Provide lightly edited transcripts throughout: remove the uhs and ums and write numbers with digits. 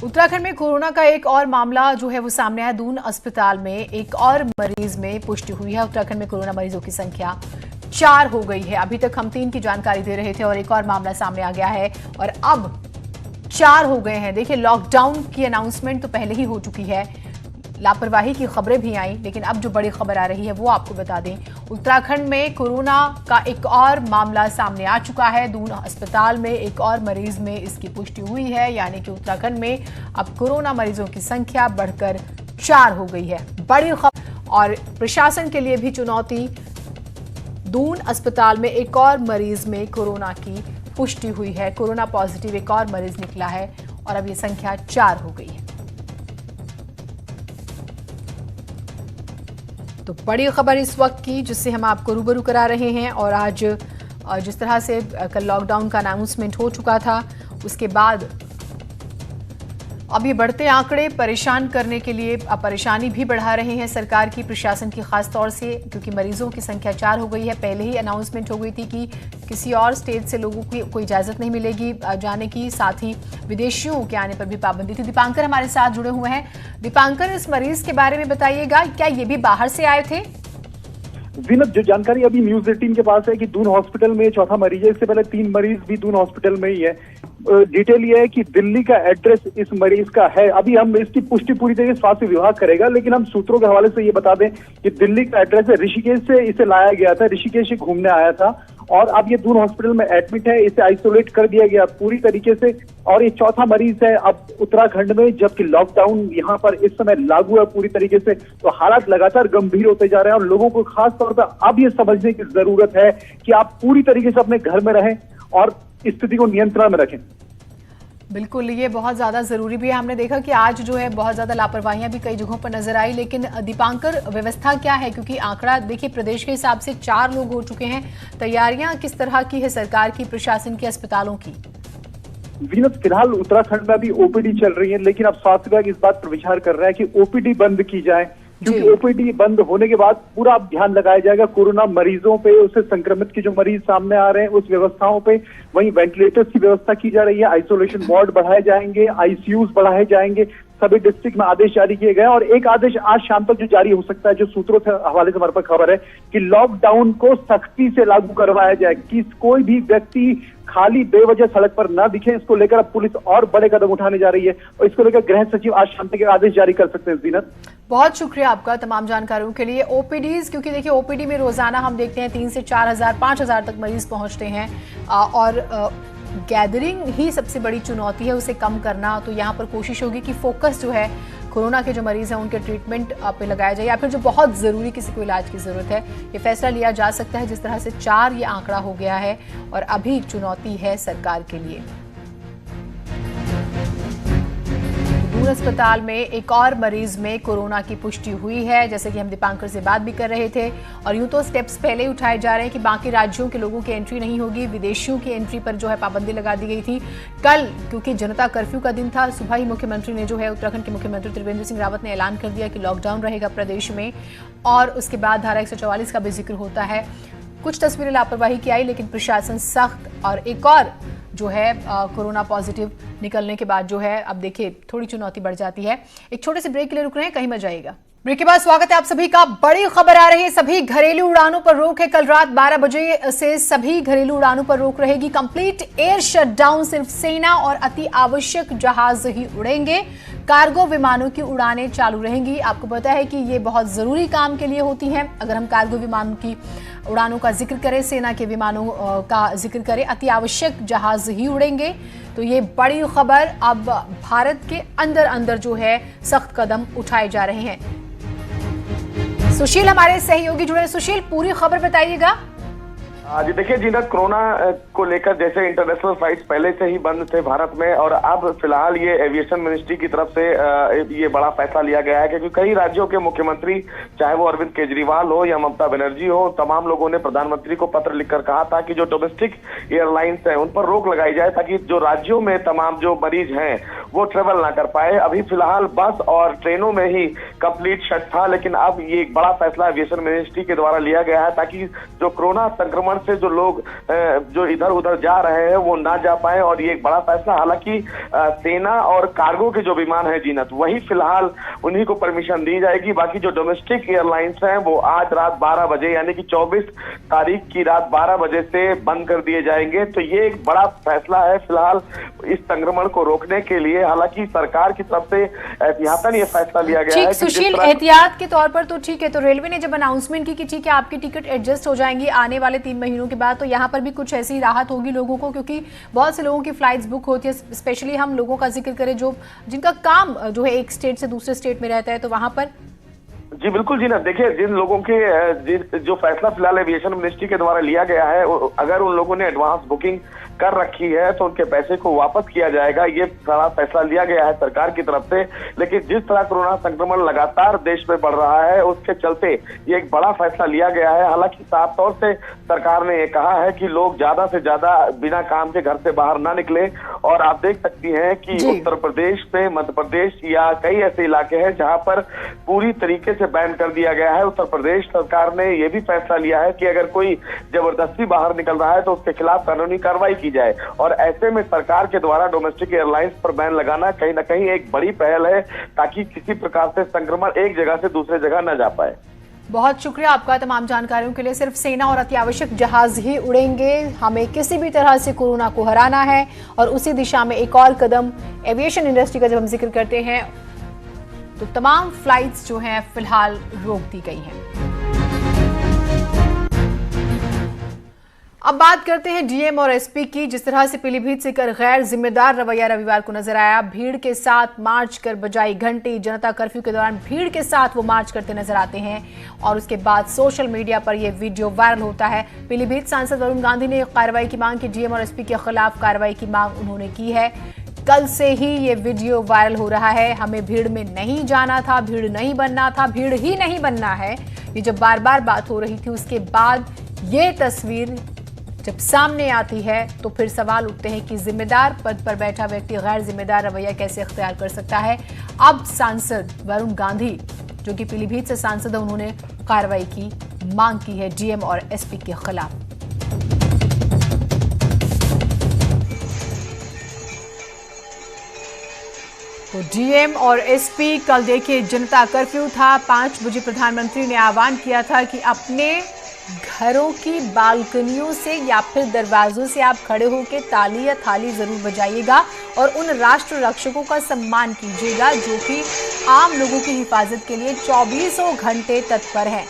उत्तराखंड में कोरोना का एक और मामला जो है वो सामने आया। दून अस्पताल में एक और मरीज में पुष्टि हुई है। उत्तराखंड में कोरोना मरीजों की संख्या 4 हो गई है। अभी तक हम 3 की जानकारी दे रहे थे और एक और मामला सामने आ गया है और अब 4 हो गए हैं। देखिए, लॉकडाउन की अनाउंसमेंट तो पहले ही हो चुकी है, लापरवाही की खबरें भी आई, लेकिन अब जो बड़ी खबर आ रही है वो आपको बता दें। उत्तराखंड में कोरोना का एक और मामला सामने आ चुका है। दून अस्पताल में एक और मरीज में इसकी पुष्टि हुई है, यानी कि उत्तराखंड में अब कोरोना मरीजों की संख्या बढ़कर 4 हो गई है। बड़ी खबर और प्रशासन के लिए भी चुनौती। दून अस्पताल में एक और मरीज में कोरोना की पुष्टि हुई है। कोरोना पॉजिटिव एक और मरीज निकला है और अब ये संख्या 4 हो गई है। तो बड़ी खबर इस वक्त की जिससे हम आपको रूबरू करा रहे हैं। और आज जिस तरह से कल लॉकडाउन का अनाउंसमेंट हो चुका था, उसके बाद अब ये बढ़ते आंकड़े परेशान करने के लिए परेशानी भी बढ़ा रहे हैं सरकार की, प्रशासन की खास तौर से, क्योंकि मरीजों की संख्या 4 हो गई है। पहले ही अनाउंसमेंट हो गई थी कि किसी और स्टेट से लोगों की कोई इजाजत नहीं मिलेगी जाने की, साथ ही विदेशियों के आने पर भी पाबंदी थी। दीपांकर हमारे साथ जुड़े हुए हैं। दीपांकर, इस मरीज के बारे में बताइएगा, क्या ये भी बाहर से आए थे? जीनत, जो जानकारी अभी न्यूज 18 के पास है कि दून हॉस्पिटल में चौथा मरीज है। इससे पहले 3 मरीज भी दून हॉस्पिटल में ही है। डिटेल ये है कि दिल्ली का एड्रेस इस मरीज का है। अभी हम इसकी पुष्टि पूरी तरीके से स्वास्थ्य विभाग करेगा, लेकिन हम सूत्रों के हवाले से ये बता दें कि दिल्ली का एड्रेस है। ऋषिकेश से इसे लाया गया था, ऋषिकेश घूमने आया था और अब ये दून हॉस्पिटल में एडमिट है। इसे आइसोलेट कर दिया गया पूरी तरीके से और ये चौथा मरीज है अब उत्तराखंड में, जबकि लॉकडाउन यहाँ पर इस समय लागू है पूरी तरीके से। तो हालात लगातार गंभीर होते जा रहे हैं और लोगों को खास तौर पर अब ये समझने की जरूरत है कि आप पूरी तरीके से अपने घर में रहें और स्थिति को नियंत्रण में रखें। बिल्कुल, ये बहुत ज़्यादा ज़रूरी भी है। हमने देखा कि आज जो है बहुत ज़्यादा लापरवाहियां भी कई जगहों पर नजर आई, लेकिन दीपांकर, व्यवस्था क्या है? क्योंकि आंकड़ा देखिए, प्रदेश के हिसाब से 4 लोग हो चुके हैं। तैयारियां किस तरह की है सरकार की, प्रशासन की, अस्पतालों की? जीनत, फिलहाल उत्तराखंड में अभी ओपीडी चल रही है, लेकिन अब स्वास्थ्य विभाग इस बात पर विचार कर रहा है कि ओपीडी बंद की जाए, क्योंकि ओपीडी बंद होने के बाद पूरा ध्यान लगाया जाएगा कोरोना मरीजों पे, उससे संक्रमित के जो मरीज सामने आ रहे हैं उस व्यवस्थाओं पे। वहीं वेंटिलेटर्स की व्यवस्था की जा रही है, आइसोलेशन वार्ड बढ़ाए जाएंगे, आईसीयूज बढ़ाए जाएंगे। सभी डिस्ट्रिक्ट में आदेश जारी किए गए और एक आदेश आज शाम तक जो जारी हो सकता है, जो सूत्रों से हवाले से हमारे पास खबर है कि लॉकडाउन को सख्ती से लागू करवाया जाए, कि कोई भी व्यक्ति खाली बेवजह सड़क पर ना दिखे। इसको लेकर अब पुलिस और बड़े कदम उठाने जा रही है और इसको लेकर गृह सचिव आज शाम तक आदेश जारी कर सकते हैं। जीनत, बहुत शुक्रिया आपका तमाम जानकारियों के लिए। ओपीडीज, क्योंकि देखिए ओपीडी में रोजाना हम देखते हैं 3 से 4 हजार 5 हजार तक मरीज पहुंचते हैं और गैदरिंग ही सबसे बड़ी चुनौती है, उसे कम करना। तो यहाँ पर कोशिश होगी कि फोकस जो है कोरोना के जो मरीज हैं उनके ट्रीटमेंट पे लगाया जाए, या फिर जो बहुत ज़रूरी किसी को इलाज की ज़रूरत है, ये फैसला लिया जा सकता है। जिस तरह से 4 ये आंकड़ा हो गया है और अभी चुनौती है सरकार के लिए। दून अस्पताल में एक और मरीज में कोरोना की पुष्टि हुई है, जैसे कि हम दीपांकर से बात भी कर रहे थे। और यूं तो स्टेप्स पहले ही उठाए जा रहे हैं कि बाकी राज्यों के लोगों की एंट्री नहीं होगी, विदेशियों की एंट्री पर जो है पाबंदी लगा दी गई थी। कल क्योंकि जनता कर्फ्यू का दिन था, सुबह ही मुख्यमंत्री ने जो है, उत्तराखंड के मुख्यमंत्री त्रिवेंद्र सिंह रावत ने ऐलान कर दिया कि लॉकडाउन रहेगा प्रदेश में। और उसके बाद धारा 144 का भी जिक्र होता है। कुछ तस्वीरें लापरवाही की आई, लेकिन प्रशासन सख्त। और एक और जो है कोरोना पॉजिटिव निकलने के बाद जो है अब देखिए थोड़ी चुनौती बढ़ जाती है। एक छोटे से ब्रेक के लिए रुक रहे हैं, कहीं मत जाइएगा। ब्रेक के बाद स्वागत है आप सभी का। बड़ी खबर आ रही है, सभी घरेलू उड़ानों पर रोक है। कल रात 12 बजे से सभी घरेलू उड़ानों पर रोक रहेगी। कंप्लीट एयर शटडाउन, सिर्फ सेना और अति आवश्यक जहाज ही उड़ेंगे। कार्गो विमानों की उड़ानें चालू रहेंगी। आपको पता है कि ये बहुत जरूरी काम के लिए होती हैं। अगर हम कार्गो विमानों की उड़ानों का जिक्र करें, सेना के विमानों का जिक्र करें, अति आवश्यक जहाज ही उड़ेंगे। तो ये बड़ी खबर, अब भारत के अंदर अंदर जो है सख्त कदम उठाए जा रहे हैं। सुशील हमारे सहयोगी जुड़े हैं। सुशील, पूरी खबर बताइएगा। जी देखिए जीनत, कोरोना को लेकर जैसे इंटरनेशनल फ्लाइट्स पहले से ही बंद थे भारत में, और अब फिलहाल ये एविएशन मिनिस्ट्री की तरफ से ये बड़ा फैसला लिया गया है, क्योंकि कई राज्यों के मुख्यमंत्री, चाहे वो अरविंद केजरीवाल हो या ममता बनर्जी हो, तमाम लोगों ने प्रधानमंत्री को पत्र लिखकर कहा था कि जो डोमेस्टिक एयरलाइंस हैं उन पर रोक लगाई जाए, ताकि जो राज्यों में तमाम जो मरीज हैं वो ट्रेवल ना कर पाए। अभी फिलहाल बस और ट्रेनों में ही कंप्लीट शट था, लेकिन अब ये एक बड़ा फैसला एविएशन मिनिस्ट्री के द्वारा लिया गया है, ताकि जो कोरोना संक्रमण से जो लोग जो इधर उधर जा रहे हैं वो ना जा पाए, और ये एक बड़ा फैसला। हालांकि सेना और कार्गो के जो विमान है जीनत, वही फिलहाल उन्हीं को परमिशन दी जाएगी। बाकी जो डोमेस्टिक एयरलाइंस हैं वो आज रात 12 बजे यानी कि 24 तारीख की रात 12 बजे से बंद कर दिए जाएंगे। तो ये एक बड़ा फैसला है फिलहाल इस संक्रमण को रोकने के लिए। हालांकि सरकार की तरफ से एहतियातन ये फैसला लिया गया है। सुशील, एहतियात के तौर पर तो ठीक है, तो रेलवे ने जब अनाउंसमेंट की कि ठीक है आपकी टिकट एडजस्ट हो जाएंगी आने वाले 3 महीनों के बाद, तो यहाँ पर भी कुछ ऐसी राहत होगी लोगों को, क्योंकि बहुत से लोगों की फ्लाइट्स बुक होती है। स्पेशली हम लोगों का जिक्र करें जो जिनका काम जो है एक स्टेट से दूसरे स्टेट में रहता है, तो वहां पर जी बिल्कुल जी ना, देखिए जिन लोगों के जो फैसला फिलहाल एविएशन मिनिस्ट्री के द्वारा लिया गया है, अगर उन लोगों ने एडवांस बुकिंग कर रखी है तो उनके पैसे को वापस किया जाएगा। ये सारा फैसला लिया गया है सरकार की तरफ से। लेकिन जिस तरह कोरोना संक्रमण लगातार देश में बढ़ रहा है उसके चलते ये एक बड़ा फैसला लिया गया है। हालांकि साफ तौर से सरकार ने ये कहा है कि लोग ज्यादा से ज्यादा बिना काम के घर से बाहर ना निकले। और आप देख सकती हैं कि उत्तर प्रदेश में, मध्य प्रदेश या कई ऐसे इलाके हैं जहां पर पूरी तरीके से बैन कर दिया गया है। उत्तर प्रदेश सरकार ने यह भी फैसला लिया है कि अगर कोई जबरदस्ती बाहर निकल रहा है तो उसके खिलाफ कानूनी कार्रवाई की जाए। और ऐसे में सरकार के द्वारा डोमेस्टिक एयरलाइंस पर बैन लगाना कहीं ना कहीं एक बड़ी पहल है, ताकि किसी प्रकार से संक्रमण एक जगह से दूसरे जगह न जा पाए। बहुत शुक्रिया आपका तमाम जानकारियों के लिए। सिर्फ सेना और अत्यावश्यक जहाज ही उड़ेंगे, हमें किसी भी तरह से कोरोना को हराना है। और उसी दिशा में एक और कदम एविएशन इंडस्ट्री का जब हम जिक्र करते हैं तो तमाम फ्लाइट्स जो हैं फिलहाल रोक दी गई हैं। अब बात करते हैं डीएम और एसपी की। जिस तरह से पीलीभीत से कर गैर जिम्मेदार रवैया रविवार को नजर आया, भीड़ के साथ मार्च कर बजाई घंटी। जनता कर्फ्यू के दौरान भीड़ के साथ वो मार्च करते नजर आते हैं और उसके बाद सोशल मीडिया पर यह वीडियो वायरल होता है। पीलीभीत सांसद वरुण गांधी ने कार्रवाई की मांग की। डीएम और एसपी के खिलाफ कार्रवाई की मांग उन्होंने की है। कल से ही ये वीडियो वायरल हो रहा है। हमें भीड़ में नहीं जाना था, भीड़ नहीं बनना था, भीड़ ही नहीं बनना है, ये जब बार बार बात हो रही थी। उसके बाद ये तस्वीर जब सामने आती है तो फिर सवाल उठते हैं कि जिम्मेदार पद पर बैठा व्यक्ति गैर जिम्मेदार रवैया कैसे इख्तियार कर सकता है। अब सांसद वरुण गांधी जो कि पीलीभीत से सांसद है, उन्होंने कार्रवाई की मांग की है डीएम और एसपी के खिलाफ। तो डीएम और एसपी, कल देखिए जनता कर्फ्यू था। 5 बजे प्रधानमंत्री ने आह्वान किया था कि अपने घरों की बालकनियों से या फिर दरवाजों से आप खड़े होकर ताली या थाली जरूर बजाइएगा और उन राष्ट्र रक्षकों का सम्मान कीजिएगा जो कि आम लोगों की हिफाजत के लिए 24 घंटे तत्पर हैं।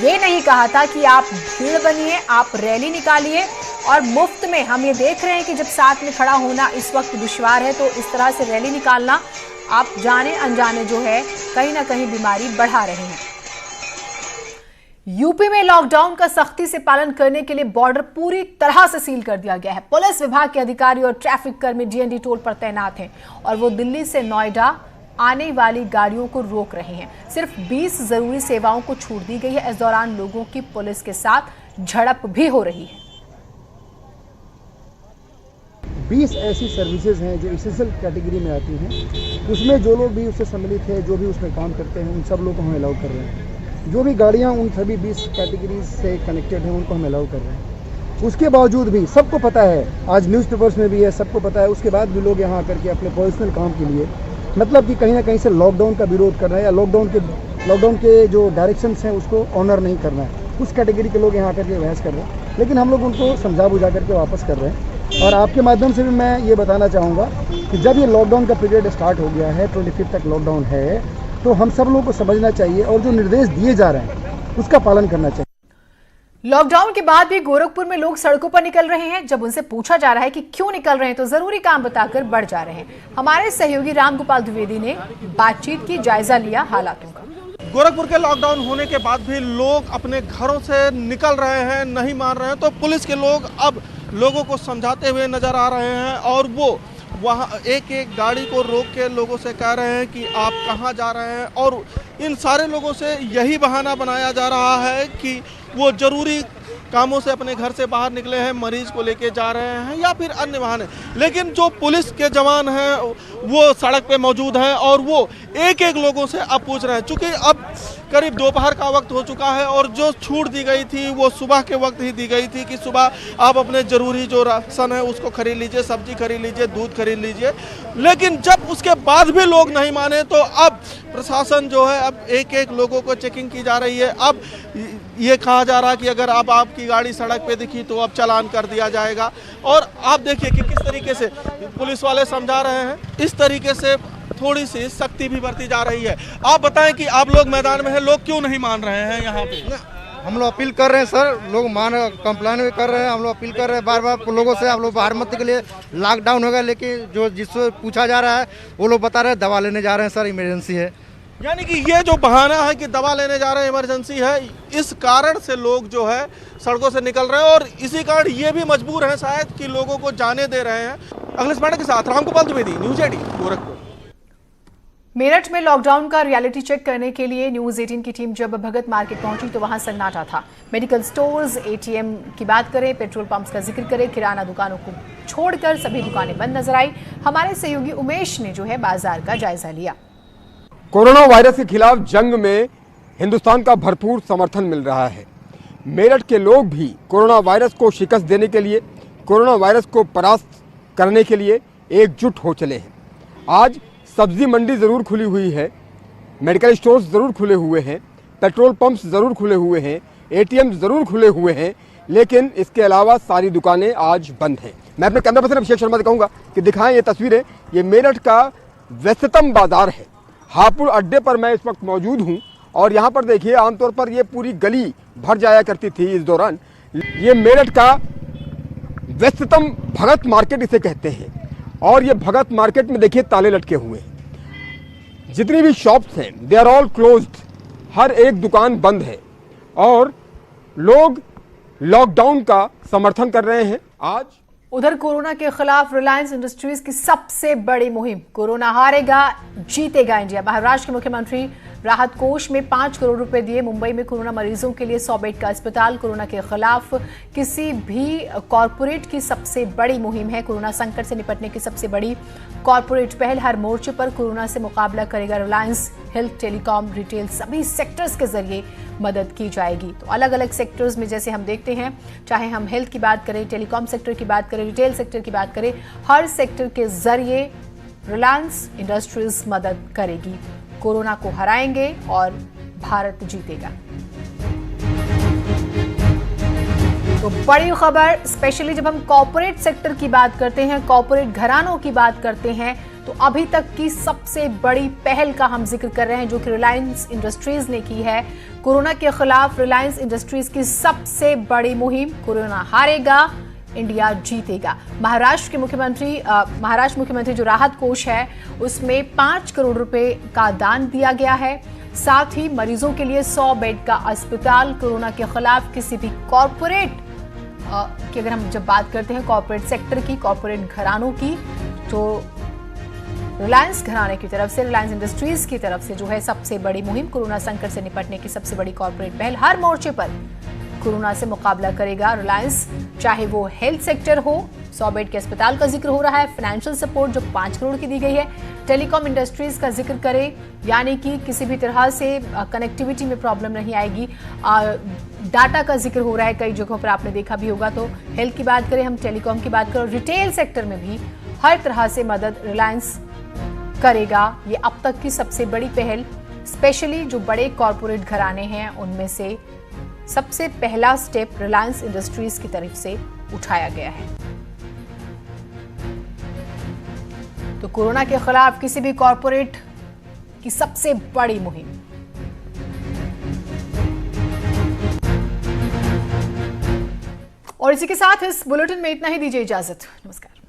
ये नहीं कहा था कि आप भीड़ बनिए, आप रैली निकालिए और मुफ्त में। हम ये देख रहे हैं कि जब साथ में खड़ा होना इस वक्त दुश्वार है, तो इस तरह से रैली निकालना आप जाने अनजाने जो है कहीं ना कहीं बीमारी बढ़ा रहे हैं। यूपी में लॉकडाउन का सख्ती से पालन करने के लिए बॉर्डर पूरी तरह से सील कर दिया गया है। पुलिस विभाग के अधिकारी और ट्रैफिक कर्मी डीएनडी टोल पर तैनात हैं और वो दिल्ली से नोएडा आने वाली गाड़ियों को रोक रहे हैं। सिर्फ 20 जरूरी सेवाओं को छूट दी गई है। इस दौरान लोगों की पुलिस के साथ झड़प भी हो रही है। 20 ऐसी सर्विसेज हैं जो एसेंशियल कैटेगरी में आती हैं। उसमें जो लोग भी उससे सम्मिलित हैं, जो भी उसमें काम करते हैं, उन सब लोगों को हम अलाउ कर रहे हैं। जो भी गाड़ियां उन सभी 20 कैटेगरीज से कनेक्टेड हैं उनको हम अलाउ कर रहे हैं। उसके बावजूद भी सबको पता है, आज न्यूज़पेपर्स में भी है, सबको पता है, उसके बाद भी लोग यहाँ आकर के अपने पर्सनल काम के लिए, मतलब कि कहीं ना कहीं से लॉकडाउन का विरोध कर रहे हैं या लॉकडाउन के जो डायरेक्शंस हैं उसको ऑनर नहीं करना है। उस कैटेगरी के लोग यहाँ आकर के बहस कर रहे हैं, लेकिन हम लोग उनको समझा बुझा करके वापस कर रहे हैं। और आपके माध्यम से भी मैं ये बताना चाहूँगा कि जब ये लॉकडाउन का पीरियड स्टार्ट हो गया है, 25 तक लॉकडाउन है, तो हम सब लोगों को समझना चाहिए और जो निर्देश दिए जा रहे हैं उसका पालन करना चाहिए। लॉकडाउन के बाद भी गोरखपुर में लोग सड़कों पर निकल रहे हैं। जब उनसे पूछा जा रहा है कि क्यों निकल रहे हैं तो जरूरी काम बताकर बढ़ जा रहे हैं। हमारे सहयोगी रामगोपाल द्विवेदी ने बातचीत की, जायजा लिया हालातों का। गोरखपुर के लॉकडाउन होने के बाद भी लोग अपने घरों से निकल रहे हैं, नहीं मान रहे हैं, तो पुलिस के लोग अब लोगों को समझाते हुए नजर आ रहे हैं और वो वहाँ एक एक गाड़ी को रोक के लोगों से कह रहे हैं कि आप कहाँ जा रहे हैं। और इन सारे लोगों से यही बहाना बनाया जा रहा है कि वो ज़रूरी कामों से अपने घर से बाहर निकले हैं, मरीज को लेके जा रहे हैं या फिर अन्य वाहन। लेकिन जो पुलिस के जवान हैं वो सड़क पे मौजूद हैं और वो एक एक लोगों से अब पूछ रहे हैं। चूंकि अब करीब दोपहर का वक्त हो चुका है और जो छूट दी गई थी वो सुबह के वक्त ही दी गई थी कि सुबह आप अपने जरूरी जो राशन है उसको खरीद लीजिए, सब्जी खरीद लीजिए, दूध खरीद लीजिए। लेकिन जब उसके बाद भी लोग नहीं माने तो अब प्रशासन जो है अब एक एक लोगों को चेकिंग की जा रही है। अब ये कहा जा रहा है कि अगर अब आपकी गाड़ी सड़क पे दिखी तो अब चालान कर दिया जाएगा। और आप देखिए कि किस तरीके से पुलिस वाले समझा रहे हैं, इस तरीके से थोड़ी सी सख्ती भी बरती जा रही है। आप बताएं कि आप लोग मैदान में हैं, लोग क्यों नहीं मान रहे हैं यहाँ पे? हम लोग अपील कर रहे हैं सर, लोग कंप्लेन भी कर रहे हैं, हम लोग अपील कर रहे हैं बार बार लोगों से, आप लोग बाहर मत के लिए लॉकडाउन होगा। लेकिन जो जिससे पूछा जा रहा है वो लोग बता रहे हैं दवा लेने जा रहे हैं सर, इमरजेंसी है। यानी कि ये जो बहाना है कि दवा लेने जा रहे हैं, इमरजेंसी है, इस कारण से लोग जो है सड़कों से निकल रहे हैं और इसी कारण ये भी मजबूर हैं शायद कि लोगों को जाने दे रहे हैं। अगले स्मार्ट के साथ रामगोपाल द्विवेदी, न्यूज 18 गोरखपुर। मेरठ में लॉकडाउन का रियलिटी चेक करने के लिए न्यूज 18 की टीम जब भगत मार्केट पहुंची तो वहां सन्नाटा था। मेडिकल स्टोर्स, एटीएम की बात करें, पेट्रोल पंप्स का जिक्र करें, किराना दुकानों को छोड़कर सभी दुकानें बंद नजर आई। हमारे सहयोगी उमेश ने जो है बाजार का जायजा लिया। कोरोना वायरस के खिलाफ जंग में हिंदुस्तान का भरपूर समर्थन मिल रहा है। मेरठ के लोग भी कोरोना वायरस को शिकस्त देने के लिए, कोरोना वायरस को परास्त करने के लिए एकजुट हो चले हैं। आज सब्जी मंडी ज़रूर खुली हुई है, मेडिकल स्टोर्स ज़रूर खुले हुए हैं, पेट्रोल पंप्स ज़रूर खुले हुए हैं, एटीएम ज़रूर खुले हुए हैं, लेकिन इसके अलावा सारी दुकानें आज बंद हैं। मैं अपने कैमरा पर्सन अभिषेक शर्मा से कहूँगा कि दिखाएं ये तस्वीरें। ये मेरठ का व्यस्ततम बाजार है। हापुड़ अड्डे पर मैं इस वक्त मौजूद हूँ और यहाँ पर देखिए आमतौर पर ये पूरी गली भर जाया करती थी इस दौरान। ये मेरठ का व्यस्ततम भगत मार्केट इसे कहते हैं और ये भगत मार्केट में देखिए ताले लटके हुए हैं। जितनी भी शॉप्स हैं दे आर ऑल क्लोज्ड, हर एक दुकान बंद है और लोग लॉकडाउन का समर्थन कर रहे हैं। आज उधर कोरोना के खिलाफ रिलायंस इंडस्ट्रीज की सबसे बड़ी मुहिम, कोरोना हारेगा जीतेगा इंडिया। महाराष्ट्र के मुख्यमंत्री राहत कोष में 5 करोड़ रुपए दिए। मुंबई में कोरोना मरीजों के लिए 100 बेड का अस्पताल। कोरोना के खिलाफ किसी भी कॉरपोरेट की सबसे बड़ी मुहिम है। कोरोना संकट से निपटने की सबसे बड़ी कॉरपोरेट पहल। हर मोर्चे पर कोरोना से मुकाबला करेगा रिलायंस। हेल्थ, टेलीकॉम, रिटेल सभी सेक्टर्स के जरिए मदद की जाएगी। तो अलग अलग सेक्टर्स में जैसे हम देखते हैं, चाहे हम हेल्थ की बात करें, टेलीकॉम सेक्टर की बात करें, रिटेल सेक्टर की बात करें, हर सेक्टर के जरिए रिलायंस इंडस्ट्रीज मदद करेगी। कोरोना को हराएंगे और भारत जीतेगा। तो बड़ी खबर, स्पेशली जब हम कॉर्पोरेट सेक्टर की बात करते हैं, कॉर्पोरेट घरानों की बात करते हैं, तो अभी तक की सबसे बड़ी पहल का हम जिक्र कर रहे हैं जो कि रिलायंस इंडस्ट्रीज ने की है। कोरोना के खिलाफ रिलायंस इंडस्ट्रीज की सबसे बड़ी मुहिम, कोरोना हारेगा इंडिया जीतेगा। महाराष्ट्र मुख्यमंत्री जो राहत कोष है उसमें 5 करोड़ रुपए का दान दिया गया है। साथ ही मरीजों के लिए 100 बेड का अस्पताल। कोरोना के खिलाफ किसी भी कॉर्पोरेट की अगर हम जब बात करते हैं कॉर्पोरेट सेक्टर की, कॉर्पोरेट घरानों की, तो रिलायंस घराने की तरफ से, रिलायंस इंडस्ट्रीज की तरफ से जो है सबसे बड़ी मुहिम, कोरोना संकट से निपटने की सबसे बड़ी कॉर्पोरेट पहल। हर मोर्चे पर कोरोना से मुकाबला करेगा रिलायंस, चाहे वो हेल्थ सेक्टर हो, 100 बेड के अस्पताल का जिक्र हो रहा है, फाइनेंशियल सपोर्ट जो 5 करोड़ की दी गई है, टेलीकॉम इंडस्ट्रीज का जिक्र करें, यानी कि किसी भी तरह से कनेक्टिविटी में प्रॉब्लम नहीं आएगी। डाटा का जिक्र हो रहा है कई जगहों पर, आपने देखा भी होगा। तो हेल्थ की बात करें, हम टेलीकॉम की बात करें, रिटेल सेक्टर में भी हर तरह से मदद रिलायंस करेगा। ये अब तक की सबसे बड़ी पहल, स्पेशली जो बड़े कॉर्पोरेट घराने हैं उनमें से सबसे पहला स्टेप रिलायंस इंडस्ट्रीज की तरफ से उठाया गया है। तो कोरोना के खिलाफ किसी भी कॉर्पोरेट की सबसे बड़ी मुहिम। और इसी के साथ इस बुलेटिन में इतना ही, दीजिए इजाजत, नमस्कार।